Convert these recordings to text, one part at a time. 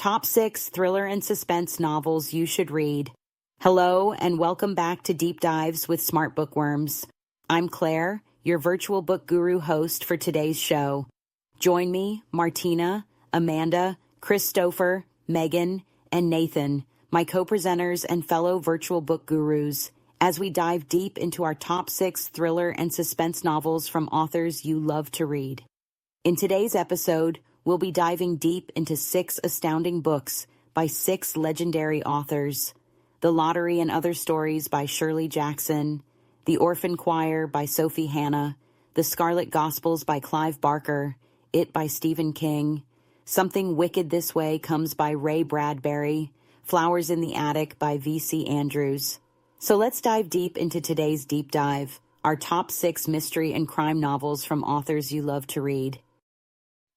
top 6 thriller and suspense novels you should read. Hello, and welcome back to Deep Dives with SmartBookWorms. I'm Claire, your virtual book guru host for today's show. Join me, Martina, Amanda, Christopher, Megan, and Nathan, my co-presenters and fellow virtual book gurus, as we dive deep into our top 6 thriller and suspense novels from authors you love to read. In today's episode, we'll be diving deep into 6 astounding books by 6 legendary authors: The Lottery and Other Stories by Shirley Jackson, The Orphan Choir by Sophie Hannah, The Scarlet Gospels by Clive Barker, It by Stephen King, Something Wicked This Way Comes by Ray Bradbury, Flowers in the Attic by V.C. Andrews. So let's dive deep into today's deep dive, our top 6 mystery and crime novels from authors you love to read.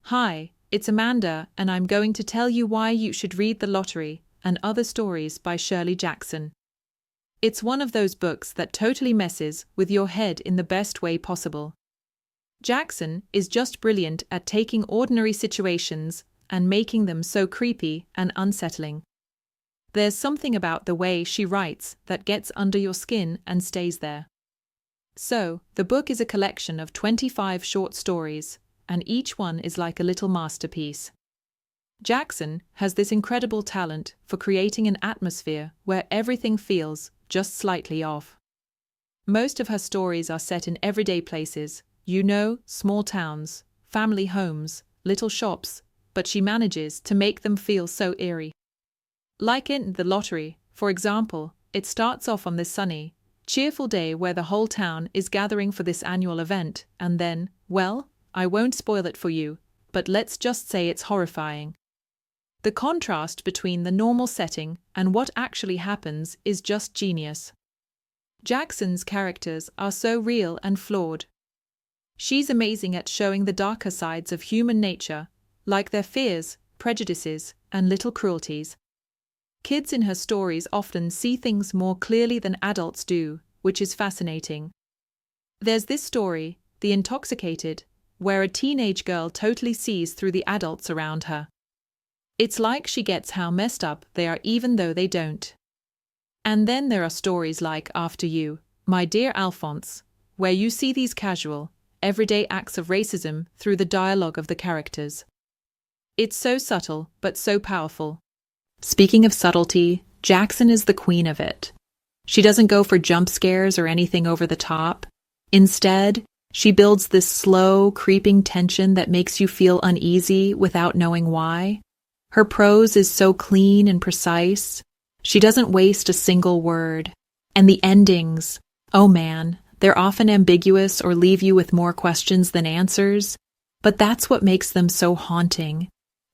Hi, it's Amanda, and I'm going to tell you why you should read The Lottery and Other Stories by Shirley Jackson. It's one of those books that totally messes with your head in the best way possible. Jackson is just brilliant at taking ordinary situations and making them so creepy and unsettling. There's something about the way she writes that gets under your skin and stays there. So, the book is a collection of 25 short stories, and each one is like a little masterpiece. Jackson has this incredible talent for creating an atmosphere where everything feels just slightly off. Most of her stories are set in everyday places, small towns, family homes, little shops, but she manages to make them feel so eerie. Like in The Lottery, for example, it starts off on this sunny, cheerful day where the whole town is gathering for this annual event, and then, well, I won't spoil it for you, but let's just say it's horrifying. The contrast between the normal setting and what actually happens is just genius. Jackson's characters are so real and flawed. She's amazing at showing the darker sides of human nature, like their fears, prejudices, and little cruelties. Kids in her stories often see things more clearly than adults do, which is fascinating. There's this story, The Intoxicated, where a teenage girl totally sees through the adults around her. It's like she gets how messed up they are even though they don't. And then there are stories like After You, My Dear Alphonse, where you see these casual, everyday acts of racism through the dialogue of the characters. It's so subtle, but so powerful. Speaking of subtlety, Jackson is the queen of it. She doesn't go for jump scares or anything over the top. Instead, she builds this slow, creeping tension that makes you feel uneasy without knowing why. Her prose is so clean and precise. She doesn't waste a single word. And the endings, oh man, they're often ambiguous or leave you with more questions than answers. But that's what makes them so haunting.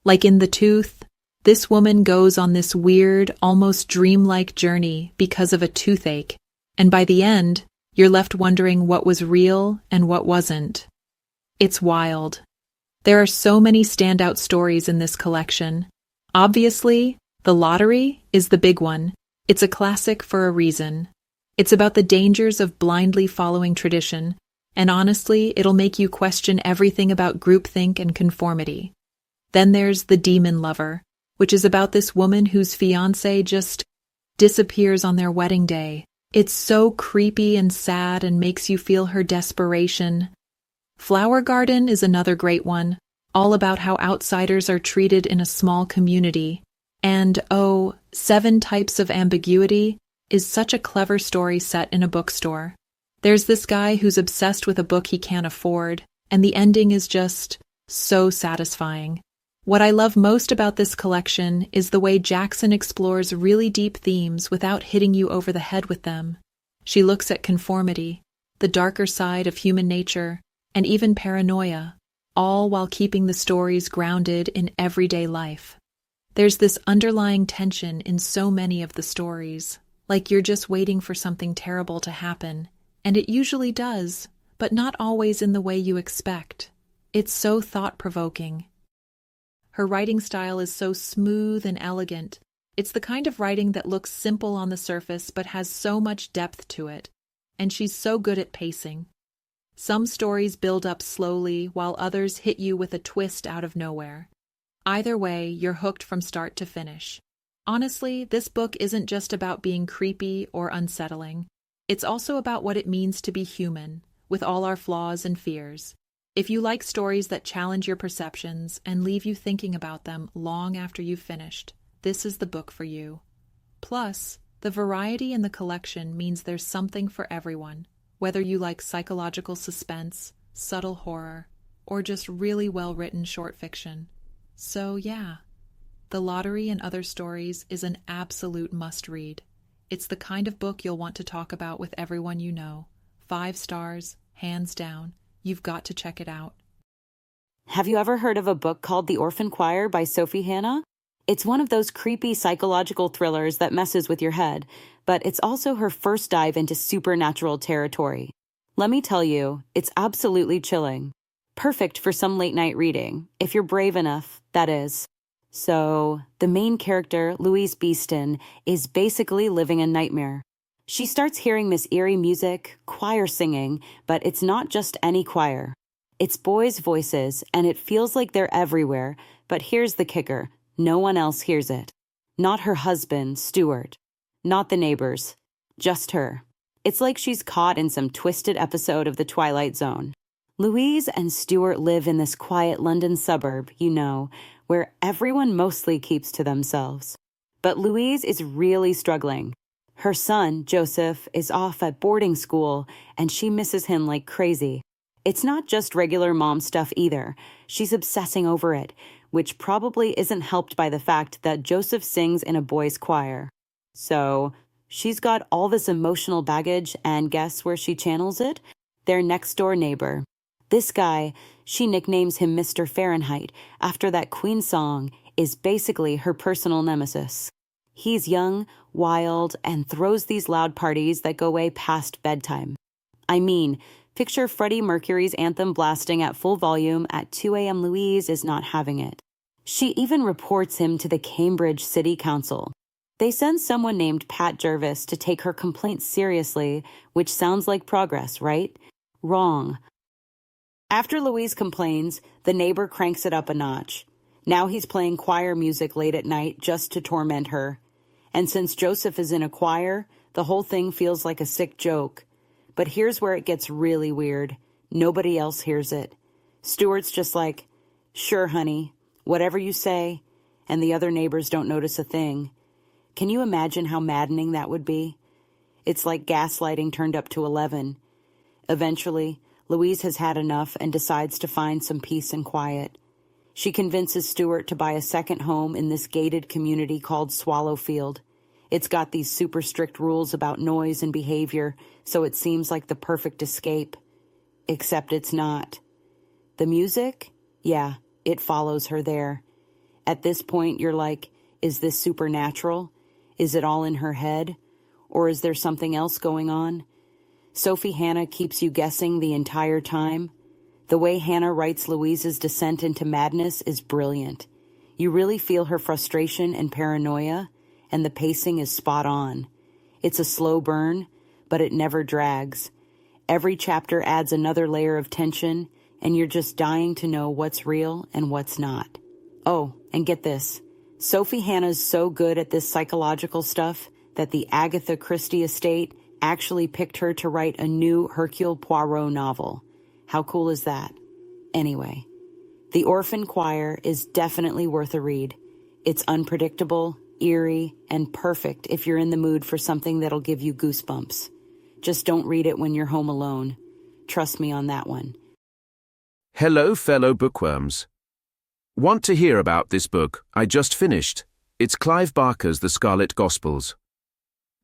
Like in The Tooth, this woman goes on this weird, almost dreamlike journey because of a toothache, and by the end, you're left wondering what was real and what wasn't. It's wild. There are so many standout stories in this collection. Obviously, The Lottery is the big one. It's a classic for a reason. It's about the dangers of blindly following tradition, and honestly, it'll make you question everything about groupthink and conformity. Then there's The Demon Lover, which is about this woman whose fiancé just disappears on their wedding day. It's so creepy and sad and makes you feel her desperation. Flower Garden is another great one, all about how outsiders are treated in a small community. And, 7 Types of Ambiguity is such a clever story set in a bookstore. There's this guy who's obsessed with a book he can't afford, and the ending is just so satisfying. What I love most about this collection is the way Jackson explores really deep themes without hitting you over the head with them. She looks at conformity, the darker side of human nature, and even paranoia, all while keeping the stories grounded in everyday life. There's this underlying tension in so many of the stories, like you're just waiting for something terrible to happen, and it usually does, but not always in the way you expect. It's so thought-provoking. Her writing style is so smooth and elegant. It's the kind of writing that looks simple on the surface but has so much depth to it, and she's so good at pacing. Some stories build up slowly while others hit you with a twist out of nowhere. Either way, you're hooked from start to finish. Honestly, this book isn't just about being creepy or unsettling. It's also about what it means to be human, with all our flaws and fears. If you like stories that challenge your perceptions and leave you thinking about them long after you've finished, this is the book for you. Plus, the variety in the collection means there's something for everyone, whether you like psychological suspense, subtle horror, or just really well-written short fiction. So yeah, The Lottery and Other Stories is an absolute must-read. It's the kind of book you'll want to talk about with everyone you know. 5 stars, hands down. You've got to check it out. Have you ever heard of a book called The Orphan Choir by Sophie Hannah? It's one of those creepy psychological thrillers that messes with your head, but it's also her first dive into supernatural territory. Let me tell you, it's absolutely chilling. Perfect for some late-night reading, if you're brave enough, that is. So, the main character, Louise Beeston, is basically living a nightmare. She starts hearing this eerie music, choir singing, but it's not just any choir. It's boys' voices, and it feels like they're everywhere, but here's the kicker. No one else hears it. Not her husband, Stuart. Not the neighbors. Just her. It's like she's caught in some twisted episode of The Twilight Zone. Louise and Stuart live in this quiet London suburb, where everyone mostly keeps to themselves. But Louise is really struggling. Her son, Joseph, is off at boarding school, and she misses him like crazy. It's not just regular mom stuff either. She's obsessing over it, which probably isn't helped by the fact that Joseph sings in a boys' choir. So, she's got all this emotional baggage, and guess where she channels it? Their next-door neighbor. This guy, she nicknames him Mr. Fahrenheit, after that Queen song, is basically her personal nemesis. He's young, wild, and throws these loud parties that go way past bedtime. I mean, picture Freddie Mercury's anthem blasting at full volume at 2 a.m. Louise is not having it. She even reports him to the Cambridge City Council. They send someone named Pat Jervis to take her complaint seriously, which sounds like progress, right? Wrong. After Louise complains, the neighbor cranks it up a notch. Now he's playing choir music late at night just to torment her. And since Joseph is in a choir, the whole thing feels like a sick joke. But here's where it gets really weird. Nobody else hears it. Stuart's just like, "Sure, honey, whatever you say," and the other neighbors don't notice a thing. Can you imagine how maddening that would be? It's like gaslighting turned up to 11. Eventually, Louise has had enough and decides to find some peace and quiet. She convinces Stuart to buy a second home in this gated community called Swallowfield. It's got these super strict rules about noise and behavior, so it seems like the perfect escape. Except it's not. The music? Yeah, it follows her there. At this point, you're like, is this supernatural? Is it all in her head? Or is there something else going on? Sophie Hannah keeps you guessing the entire time. The way Hannah writes Louise's descent into madness is brilliant. You really feel her frustration and paranoia, and the pacing is spot on. It's a slow burn, but it never drags. Every chapter adds another layer of tension, and you're just dying to know what's real and what's not. Oh, and get this. Sophie Hannah's so good at this psychological stuff that the Agatha Christie estate actually picked her to write a new Hercule Poirot novel. How cool is that? Anyway, The Orphan Choir is definitely worth a read. It's unpredictable, eerie, and perfect if you're in the mood for something that'll give you goosebumps. Just don't read it when you're home alone. Trust me on that one. Hello, fellow bookworms. Want to hear about this book I just finished? It's Clive Barker's The Scarlet Gospels.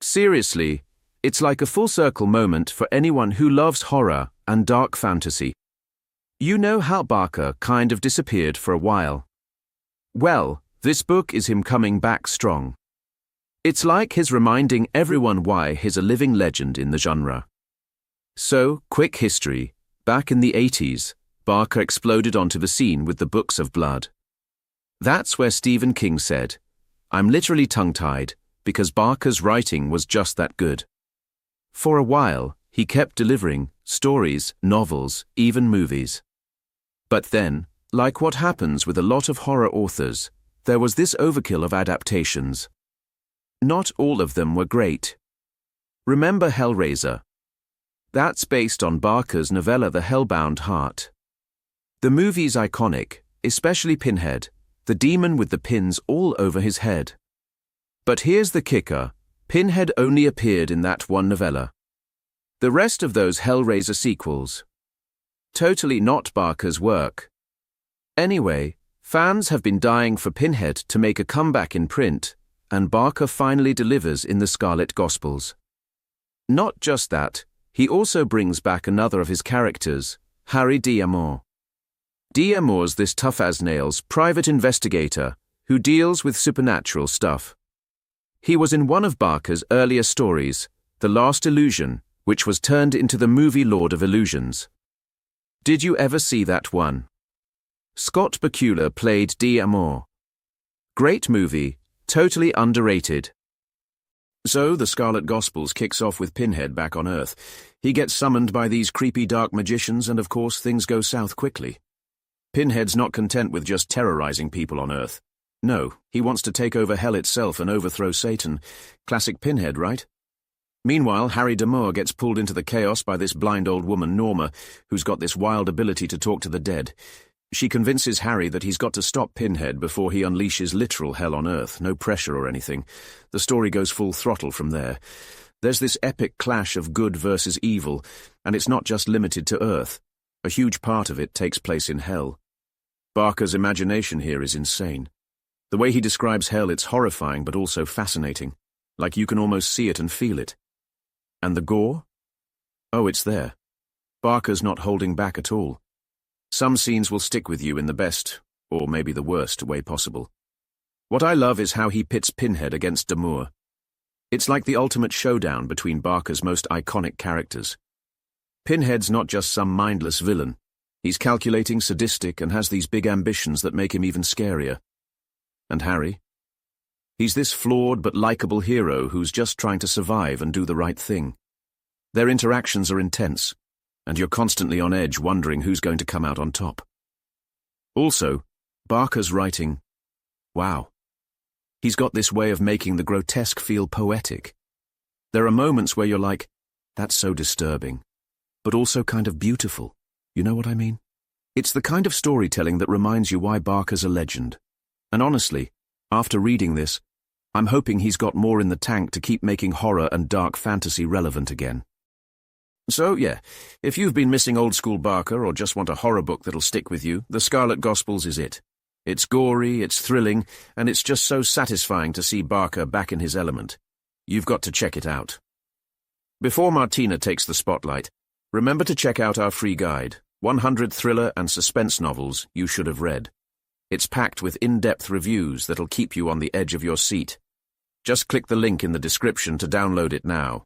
Seriously, it's like a full-circle moment for anyone who loves horror and dark fantasy. You know how Barker kind of disappeared for a while. Well, this book is him coming back strong. It's like he's reminding everyone why he's a living legend in the genre. So, quick history. Back in the 80s, Barker exploded onto the scene with the Books of Blood. That's where Stephen King said, "I'm literally tongue-tied because Barker's writing was just that good." For a while, he kept delivering stories, novels, even movies. But then, like what happens with a lot of horror authors, there was this overkill of adaptations. Not all of them were great. Remember Hellraiser? That's based on Barker's novella The Hellbound Heart. The movie's iconic, especially Pinhead, the demon with the pins all over his head. But here's the kicker, Pinhead only appeared in that one novella. The rest of those Hellraiser sequels, totally not Barker's work. Anyway, fans have been dying for Pinhead to make a comeback in print, and Barker finally delivers in the Scarlet Gospels. Not just that, he also brings back another of his characters, Harry D'Amour. D'Amour's this tough-as-nails private investigator who deals with supernatural stuff. He was in one of Barker's earlier stories, The Last Illusion, which was turned into the movie Lord of Illusions. Did you ever see that one? Scott Bakula played D'Amour. Great movie, totally underrated. So the Scarlet Gospels kicks off with Pinhead back on Earth. He gets summoned by these creepy dark magicians and of course things go south quickly. Pinhead's not content with just terrorizing people on Earth. No, he wants to take over hell itself and overthrow Satan. Classic Pinhead, right? Meanwhile, Harry D'Amour gets pulled into the chaos by this blind old woman, Norma, who's got this wild ability to talk to the dead. She convinces Harry that he's got to stop Pinhead before he unleashes literal hell on Earth, no pressure or anything. The story goes full throttle from there. There's this epic clash of good versus evil, and it's not just limited to Earth. A huge part of it takes place in hell. Barker's imagination here is insane. The way he describes hell, it's horrifying but also fascinating. Like you can almost see it and feel it. And the gore? Oh, it's there. Barker's not holding back at all. Some scenes will stick with you in the best, or maybe the worst, way possible. What I love is how he pits Pinhead against D'Amour. It's like the ultimate showdown between Barker's most iconic characters. Pinhead's not just some mindless villain. He's calculating, sadistic, and has these big ambitions that make him even scarier. And Harry? He's this flawed but likable hero who's just trying to survive and do the right thing. Their interactions are intense, and you're constantly on edge wondering who's going to come out on top. Also, Barker's writing, wow. He's got this way of making the grotesque feel poetic. There are moments where you're like, that's so disturbing, but also kind of beautiful. You know what I mean? It's the kind of storytelling that reminds you why Barker's a legend. And honestly, after reading this, I'm hoping he's got more in the tank to keep making horror and dark fantasy relevant again. So yeah, if you've been missing old-school Barker or just want a horror book that'll stick with you, The Scarlet Gospels is it. It's gory, it's thrilling, and it's just so satisfying to see Barker back in his element. You've got to check it out. Before Martina takes the spotlight, remember to check out our free guide, 100 thriller and suspense novels you should have read. It's packed with in-depth reviews that'll keep you on the edge of your seat. Just click the link in the description to download it now.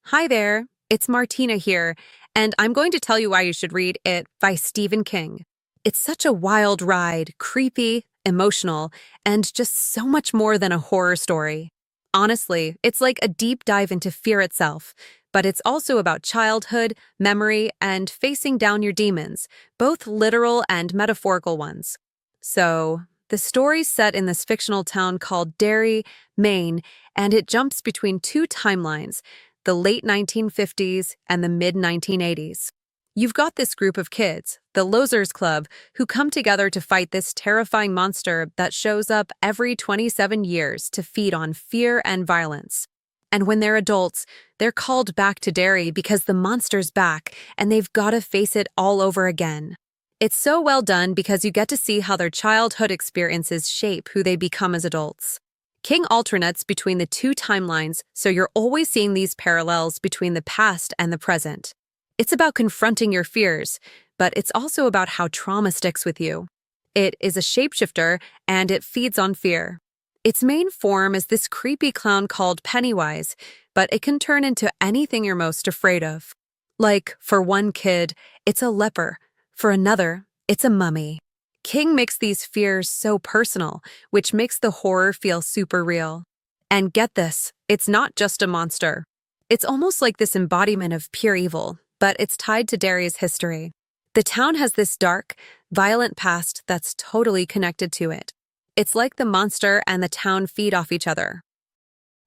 Hi there, it's Martina here, and I'm going to tell you why you should read It by Stephen King. It's such a wild ride, creepy, emotional, and just so much more than a horror story. Honestly, it's like a deep dive into fear itself, but it's also about childhood, memory, and facing down your demons, both literal and metaphorical ones. So, the story's set in this fictional town called Derry, Maine, and it jumps between two timelines, the late 1950s and the mid-1980s. You've got this group of kids, the Losers Club, who come together to fight this terrifying monster that shows up every 27 years to feed on fear and violence. And when they're adults, they're called back to Derry because the monster's back and they've got to face it all over again. It's so well done because you get to see how their childhood experiences shape who they become as adults. King alternates between the two timelines, so you're always seeing these parallels between the past and the present. It's about confronting your fears, but it's also about how trauma sticks with you. It is a shapeshifter, and it feeds on fear. Its main form is this creepy clown called Pennywise, but it can turn into anything you're most afraid of. Like, for one kid, it's a leper. For another, it's a mummy. King makes these fears so personal, which makes the horror feel super real. And get this, it's not just a monster. It's almost like this embodiment of pure evil, but it's tied to Derry's history. The town has this dark, violent past that's totally connected to it. It's like the monster and the town feed off each other.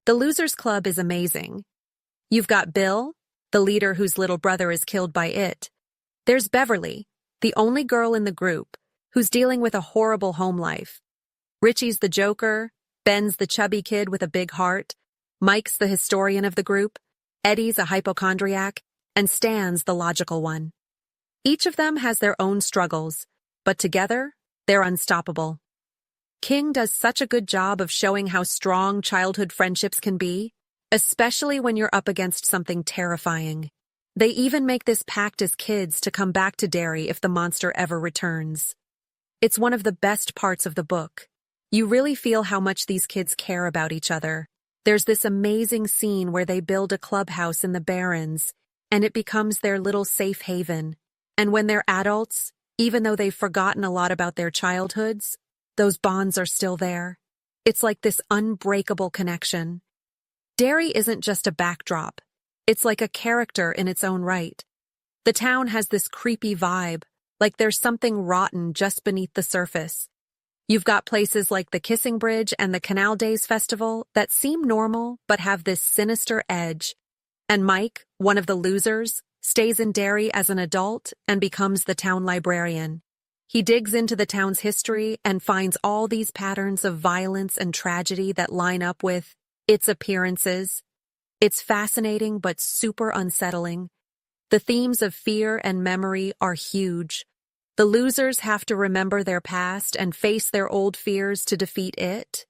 The Losers Club is amazing. You've got Bill, the leader whose little brother is killed by it. There's Beverly, the only girl in the group, who's dealing with a horrible home life. Richie's the joker, Ben's the chubby kid with a big heart, Mike's the historian of the group, Eddie's a hypochondriac, and Stan's the logical one. Each of them has their own struggles, but together, they're unstoppable. King does such a good job of showing how strong childhood friendships can be, especially when you're up against something terrifying. They even make this pact as kids to come back to Derry if the monster ever returns. It's one of the best parts of the book. You really feel how much these kids care about each other. There's this amazing scene where they build a clubhouse in the Barrens, and it becomes their little safe haven. And when they're adults, even though they've forgotten a lot about their childhoods, those bonds are still there. It's like this unbreakable connection. Derry isn't just a backdrop. It's like a character in its own right. The town has this creepy vibe, like there's something rotten just beneath the surface. You've got places like the Kissing Bridge and the Canal Days Festival that seem normal but have this sinister edge. And Mike, one of the losers, stays in Derry as an adult and becomes the town librarian. He digs into the town's history and finds all these patterns of violence and tragedy that line up with its appearances. It's fascinating but super unsettling. The themes of fear and memory are huge. The losers have to remember their past and face their old fears to defeat it.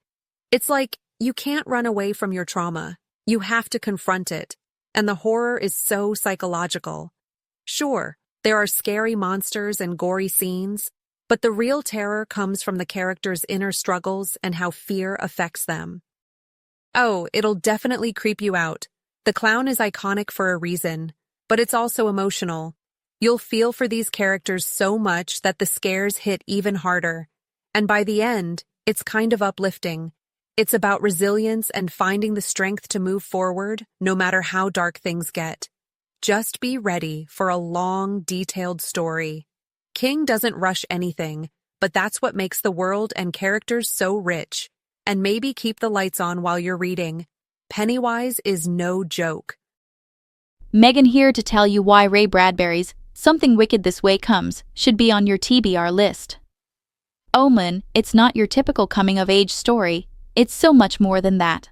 It's like you can't run away from your trauma. You have to confront it. And the horror is so psychological. Sure, there are scary monsters and gory scenes, but the real terror comes from the characters' inner struggles and how fear affects them. Oh, it'll definitely creep you out. The clown is iconic for a reason, but it's also emotional. You'll feel for these characters so much that the scares hit even harder. And by the end, it's kind of uplifting. It's about resilience and finding the strength to move forward, no matter how dark things get. Just be ready for a long, detailed story. King doesn't rush anything, but that's what makes the world and characters so rich. And maybe keep the lights on while you're reading. Pennywise is no joke. Megan here to tell you why Ray Bradbury's Something Wicked This Way Comes should be on your TBR list. Omen, it's not your typical coming-of-age story, it's so much more than that.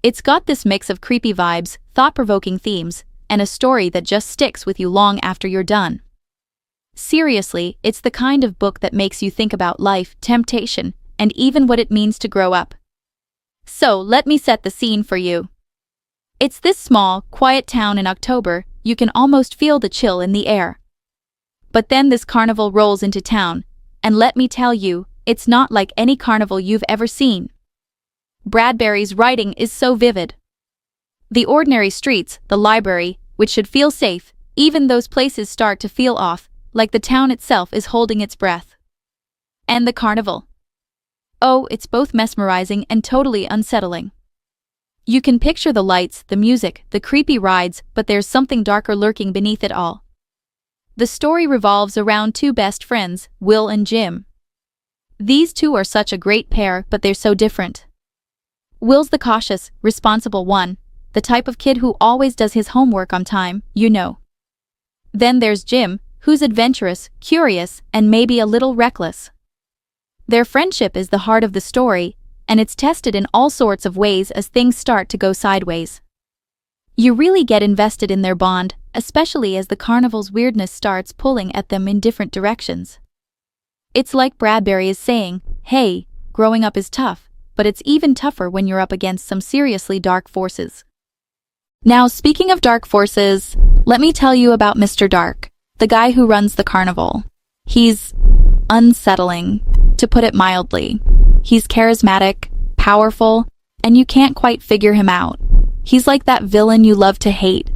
It's got this mix of creepy vibes, thought-provoking themes, and a story that just sticks with you long after you're done. Seriously, it's the kind of book that makes you think about life, temptation, and even what it means to grow up. So, let me set the scene for you. It's this small, quiet town in October. You can almost feel the chill in the air. But then this carnival rolls into town, and let me tell you, it's not like any carnival you've ever seen. Bradbury's writing is so vivid. The ordinary streets, the library, which should feel safe, even those places start to feel off, like the town itself is holding its breath. And the carnival. Oh, it's both mesmerizing and totally unsettling. You can picture the lights, the music, the creepy rides, but there's something darker lurking beneath it all. The story revolves around two best friends, Will and Jim. These two are such a great pair, but they're so different. Will's the cautious, responsible one, the type of kid who always does his homework on time, you know. Then there's Jim, who's adventurous, curious, and maybe a little reckless. Their friendship is the heart of the story, and it's tested in all sorts of ways as things start to go sideways. You really get invested in their bond, especially as the carnival's weirdness starts pulling at them in different directions. It's like Bradbury is saying, hey, growing up is tough, but it's even tougher when you're up against some seriously dark forces. Now, speaking of dark forces, let me tell you about Mr. Dark, the guy who runs the carnival. He's unsettling, to put it mildly. He's charismatic, powerful, and you can't quite figure him out. He's like that villain you love to hate.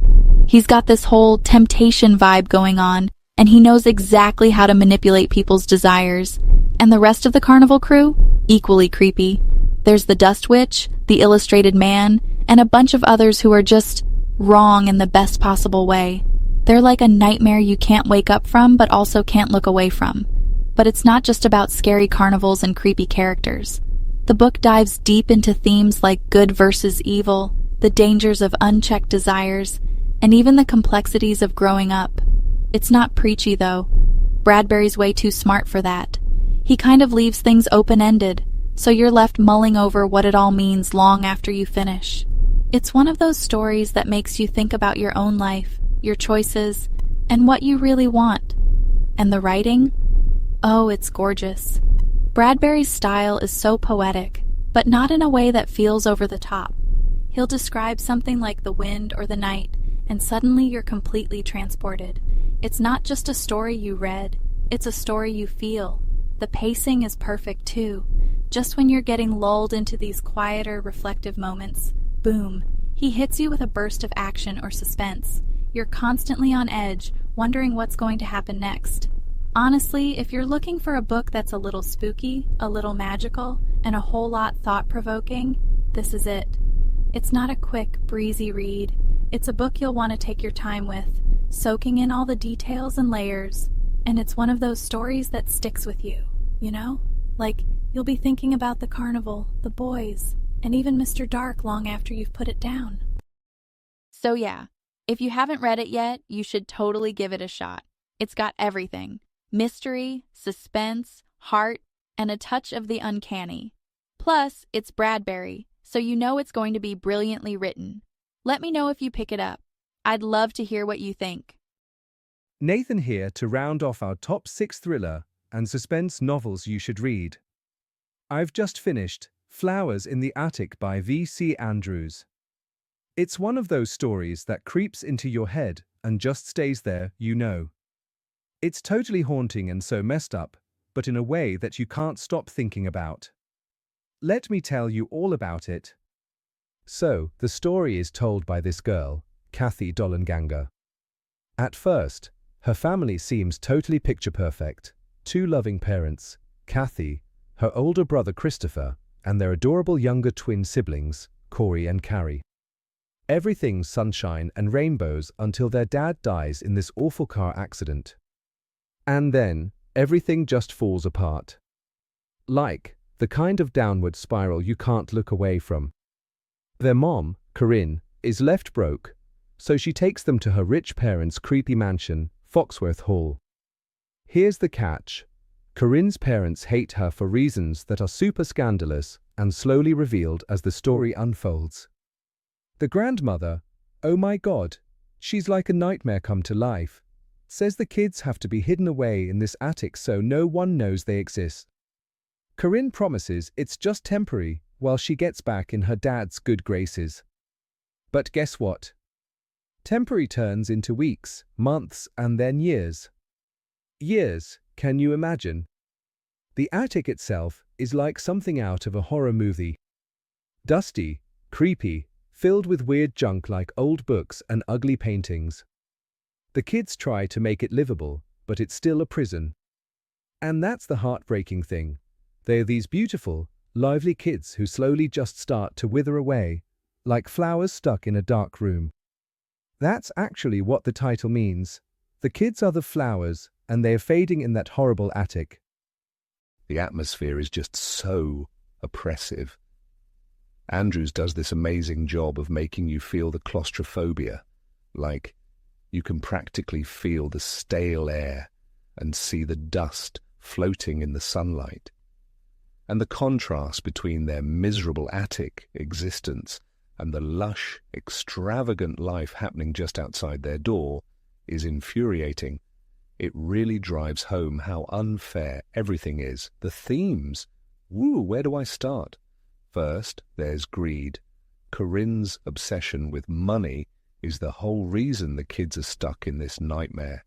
He's got this whole temptation vibe going on, and he knows exactly how to manipulate people's desires. And the rest of the carnival crew? Equally creepy. There's the Dust Witch, the Illustrated Man, and a bunch of others who are just wrong in the best possible way. They're like a nightmare you can't wake up from but also can't look away from. But it's not just about scary carnivals and creepy characters. The book dives deep into themes like good versus evil, the dangers of unchecked desires, and even the complexities of growing up. It's not preachy, though. Bradbury's way too smart for that. He kind of leaves things open-ended, so you're left mulling over what it all means long after you finish. It's one of those stories that makes you think about your own life, your choices, and what you really want. And the writing? Oh, it's gorgeous. Bradbury's style is so poetic, but not in a way that feels over the top. He'll describe something like the wind or the night, and suddenly you're completely transported. It's not just a story you read, it's a story you feel. The pacing is perfect too. Just when you're getting lulled into these quieter, reflective moments, boom, he hits you with a burst of action or suspense. You're constantly on edge, wondering what's going to happen next. Honestly, if you're looking for a book that's a little spooky, a little magical, and a whole lot thought-provoking, this is it. It's not a quick, breezy read. It's a book you'll want to take your time with, soaking in all the details and layers. And it's one of those stories that sticks with you, you know? Like, you'll be thinking about the carnival, the boys, and even Mr. Dark long after you've put it down. So yeah, if you haven't read it yet, you should totally give it a shot. It's got everything. Mystery, suspense, heart, and a touch of the uncanny. Plus, it's Bradbury, so you know it's going to be brilliantly written. Let me know if you pick it up. I'd love to hear what you think. Nathan here to round off our top 6 thriller and suspense novels you should read. I've just finished Flowers in the Attic by V.C. Andrews. It's one of those stories that creeps into your head and just stays there, you know. It's totally haunting and so messed up, but in a way that you can't stop thinking about. Let me tell you all about it. So, the story is told by this girl, Kathy Dollanganger. At first, her family seems totally picture-perfect. 2 loving parents, Kathy, her older brother Christopher, and their adorable younger twin siblings, Corey and Carrie. Everything's sunshine and rainbows until their dad dies in this awful car accident. And then, everything just falls apart. Like, the kind of downward spiral you can't look away from. Their mom, Corinne, is left broke, so she takes them to her rich parents' creepy mansion, Foxworth Hall. Here's the catch. Corinne's parents hate her for reasons that are super scandalous and slowly revealed as the story unfolds. The grandmother, oh my god, she's like a nightmare come to life, says the kids have to be hidden away in this attic so no one knows they exist. Corinne promises it's just temporary while she gets back in her dad's good graces. But guess what? Temporary turns into weeks, months, and then years. Years, can you imagine? The attic itself is like something out of a horror movie. Dusty, creepy, filled with weird junk like old books and ugly paintings. The kids try to make it livable, but it's still a prison. And that's the heartbreaking thing. They're these beautiful, lively kids who slowly just start to wither away, like flowers stuck in a dark room. That's actually what the title means. The kids are the flowers, and they're fading in that horrible attic. The atmosphere is just so oppressive. Andrews does this amazing job of making you feel the claustrophobia, like you can practically feel the stale air and see the dust floating in the sunlight. And the contrast between their miserable attic existence and the lush, extravagant life happening just outside their door is infuriating. It really drives home how unfair everything is. The themes. Where do I start? First, there's greed. Corinne's obsession with money is the whole reason the kids are stuck in this nightmare.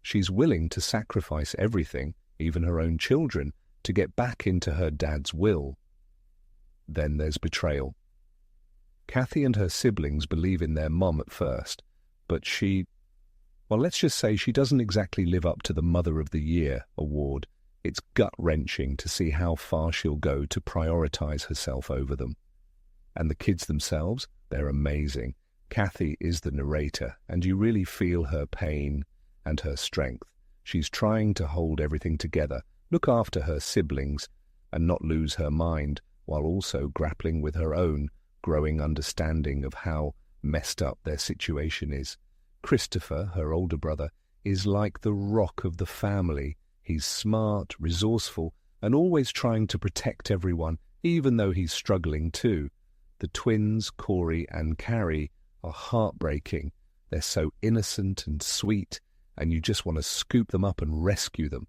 She's willing to sacrifice everything, even her own children, to get back into her dad's will. Then there's betrayal. Kathy and her siblings believe in their mom at first, but let's just say she doesn't exactly live up to the Mother of the Year award. It's gut-wrenching to see how far she'll go to prioritize herself over them. And the kids themselves, they're amazing. Kathy is the narrator, and you really feel her pain and her strength. She's trying to hold everything together, look after her siblings, and not lose her mind, while also grappling with her own growing understanding of how messed up their situation is. Christopher, her older brother, is like the rock of the family. He's smart, resourceful, and always trying to protect everyone, even though he's struggling too. The twins, Corey and Carrie, are heartbreaking. They're so innocent and sweet, and you just want to scoop them up and rescue them.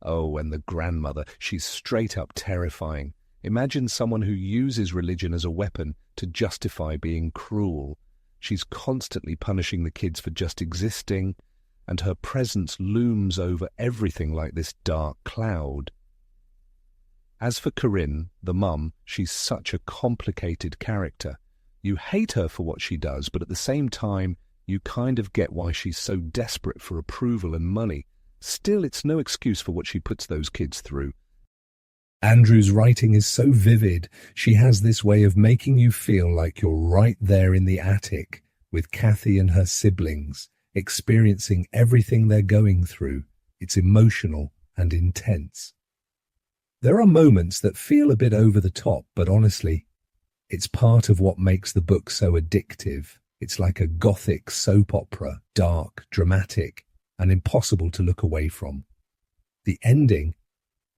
Oh, and the grandmother, she's straight up terrifying. Imagine someone who uses religion as a weapon to justify being cruel. She's constantly punishing the kids for just existing, and her presence looms over everything like this dark cloud. As for Corinne, the mum, she's such a complicated character. You hate her for what she does, but at the same time, you kind of get why she's so desperate for approval and money. Still, it's no excuse for what she puts those kids through. Andrew's writing is so vivid. She has this way of making you feel like you're right there in the attic with Kathy and her siblings, experiencing everything they're going through. It's emotional and intense. There are moments that feel a bit over the top, but honestly, it's part of what makes the book so addictive. It's like a gothic soap opera, dark, dramatic, and impossible to look away from. The ending,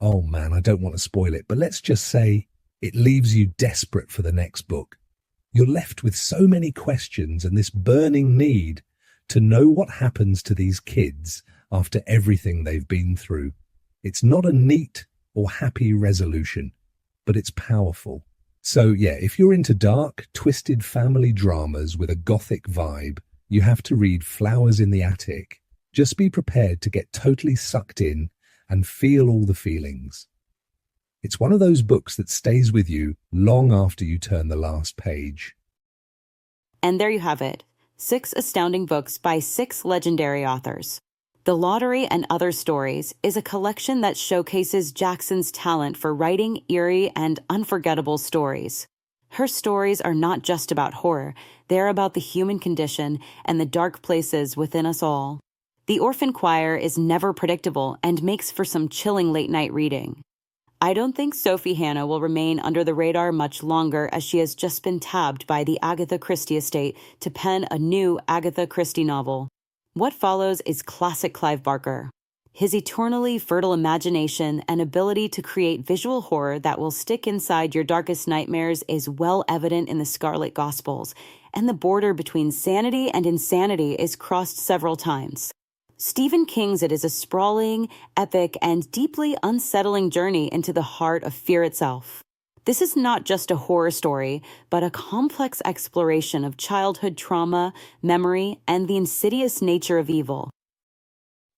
oh man, I don't want to spoil it, but let's just say it leaves you desperate for the next book. You're left with so many questions and this burning need to know what happens to these kids after everything they've been through. It's not a neat or happy resolution, but it's powerful. So yeah, if you're into dark, twisted family dramas with a gothic vibe, you have to read Flowers in the Attic. Just be prepared to get totally sucked in and feel all the feelings. It's one of those books that stays with you long after you turn the last page. And there you have it, 6 astounding books by 6 legendary authors. The Lottery and Other Stories is a collection that showcases Jackson's talent for writing eerie and unforgettable stories. Her stories are not just about horror, they're about the human condition and the dark places within us all. The Orphan Choir is never predictable and makes for some chilling late-night reading. I don't think Sophie Hannah will remain under the radar much longer, as she has just been tabbed by the Agatha Christie estate to pen a new Agatha Christie novel. What follows is classic Clive Barker. His eternally fertile imagination and ability to create visual horror that will stick inside your darkest nightmares is well evident in the Scarlet Gospels, and the border between sanity and insanity is crossed several times. Stephen King's It is a sprawling, epic, and deeply unsettling journey into the heart of fear itself. This is not just a horror story, but a complex exploration of childhood trauma, memory, and the insidious nature of evil.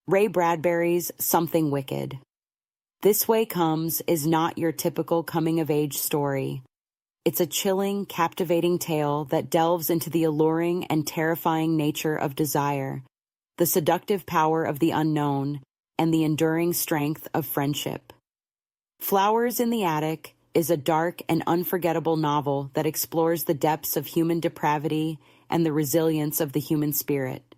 Ray Bradbury's Something Wicked. This Way Comes is not your typical coming-of-age story. It's a chilling, captivating tale that delves into the alluring and terrifying nature of desire, the seductive power of the unknown, and the enduring strength of friendship. Flowers in the Attic is a dark and unforgettable novel that explores the depths of human depravity and the resilience of the human spirit.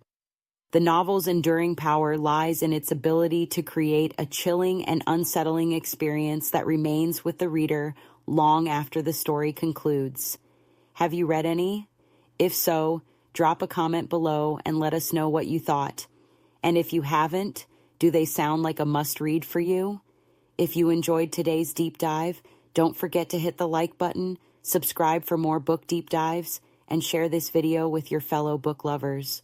The novel's enduring power lies in its ability to create a chilling and unsettling experience that remains with the reader long after the story concludes. Have you read any? If so, drop a comment below and let us know what you thought. And if you haven't, do they sound like a must-read for you? If you enjoyed today's deep dive, don't forget to hit the like button, subscribe for more book deep dives, and share this video with your fellow book lovers.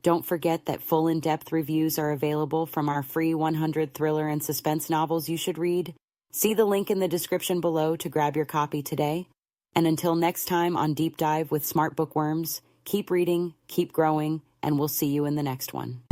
Don't forget that full in-depth reviews are available from our free 100 thriller and suspense novels you should read. See the link in the description below to grab your copy today. And until next time on Deep Dive with Smart Bookworms, keep reading, keep growing, and we'll see you in the next one.